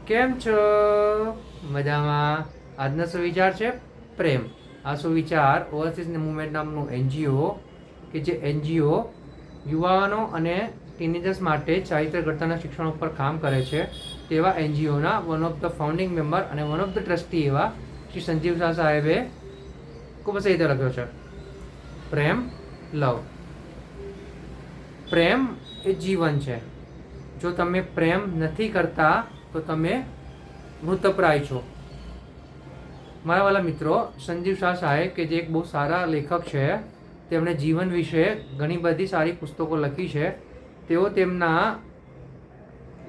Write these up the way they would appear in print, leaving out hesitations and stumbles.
કેમ છો? મજામાં? આજનો સુવિચાર છે પ્રેમ. આ સુવિચાર ઓવરસીઝ મુવમેન્ટ નામનું એનજીઓ કે જે એનજીઓ યુવાનો અને ટીનેજર્સ માટે ચારિત્ર ઘડતરના શિક્ષણ ઉપર કામ કરે છે તેવા એનજીઓના one of the founding member અને વન ઓફ ધ ટ્રસ્ટી એવા શ્રી સંજીવ શાહ સાહેબે ખૂબ જ રીતે લખ્યો છે. પ્રેમ લવ. પ્રેમ એ જીવન છે. જો તમે પ્રેમ નથી કરતા તો તમે મૃતપ્રાય છો. મારા વાલા મિત્રો, સંજીવ શાહ સાહેબ કે જે એક બહુ સારા લેખક છે, તેમણે જીવન વિશે ઘણી બધી સારી પુસ્તકો લખી છે. તેઓ તેમના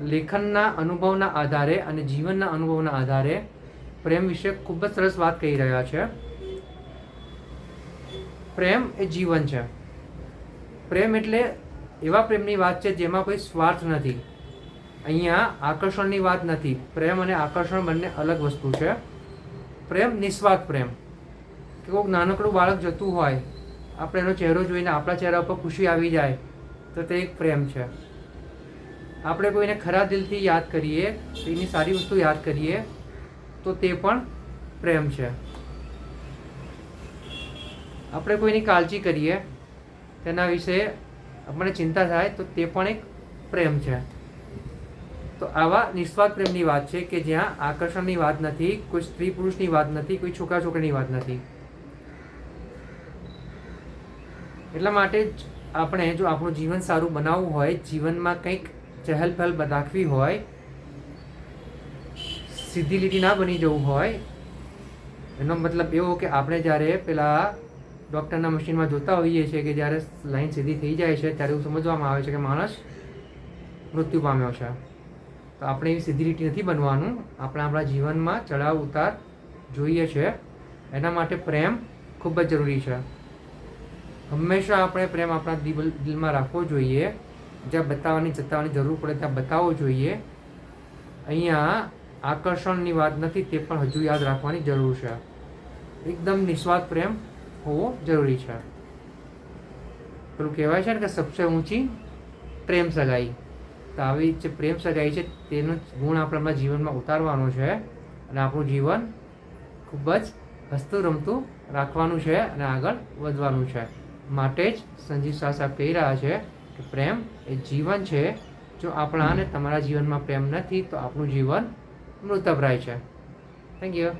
લેખનના અનુભવના આધારે અને જીવનના અનુભવના આધારે પ્રેમ વિશે ખૂબ જ સરસ વાત કહી રહ્યા છે. પ્રેમ એ જીવન છે. પ્રેમ એટલે એવા પ્રેમની વાત છે જેમાં કોઈ સ્વાર્થ નથી. અહીંયા આકર્ષણની વાત નથી. પ્રેમ અને આકર્ષણ બંને અલગ વસ્તુ છે. પ્રેમ નિસ્વાર્થ પ્રેમ. કે કોઈક નાનકડું બાળક જતું હોય, આપણે એનો ચહેરો જોઈને આપણા ચહેરા ઉપર ખુશી આવી જાય તો તે એક પ્રેમ છે. આપણે કોઈને ખરા દિલથી યાદ કરીએ, એની સારી વસ્તુ યાદ કરીએ તો તે પણ પ્રેમ છે. આપણે કોઈની કાળજી કરીએ, તેના વિશે આપણને ચિંતા થાય તો તે પણ એક પ્રેમ છે. તો આવા નિસ્વાર્થ પ્રેમની વાત છે કે જ્યાં આકર્ષણની વાત નથી, કોઈ સ્ત્રી પુરુષની વાત નથી, કોઈ છોકરા છોકરીની વાત નથી. એટલા માટે જ આપણે જો આપણું જીવન સારું બનાવવું હોય, જીવનમાં કંઈક ચહેલ પહેલ રાખવી હોય, સીધી લીટી ના બની જવું હોય, એનો મતલબ એવો કે આપણે જ્યારે પેલા ડૉક્ટરના મશીનમાં જોતા હોઈએ છીએ કે જ્યારે લાઈન સીધી થઈ જાય છે ત્યારે એવું સમજવામાં આવે છે કે માણસ મૃત્યુ પામ્યો છે. તો આપણે એવી સીધી લીટી નથી બનવાનું. આપણે આપણા જીવનમાં ચડાવ ઉતાર જોઈએ છે. એના માટે પ્રેમ ખૂબ જ જરૂરી છે. હંમેશા આપણે પ્રેમ આપણા દિલમાં રાખવો જોઈએ. જ્યાં જતાવવાની જરૂર પડે ત્યાં બતાવવો જોઈએ. અહીંયા આકર્ષણની વાત નથી, તે પણ હજુ યાદ રાખવાની જરૂર છે. એકદમ નિસ્વાર્થ પ્રેમ હોવો જરૂરી છે. પેલું કહેવાય છે ને કે સબસે ઊંચી પ્રેમ સગાઈ. તો આવી જે પ્રેમ સગાઈ છે તેનો ગુણ આપણા જીવનમાં ઉતારવાનો છે અને આપણું જીવન ખૂબ જ હસતું રમતું રાખવાનું છે અને આગળ વધવાનું છે. માટે જ સંજીવ શાહ સાહેબ કહી રહ્યા છે કે પ્રેમ એ જીવન છે. જો આપણા અને તમારા જીવનમાં પ્રેમ નથી તો આપણું જીવન મૃતપ્રાય છે. Thank you.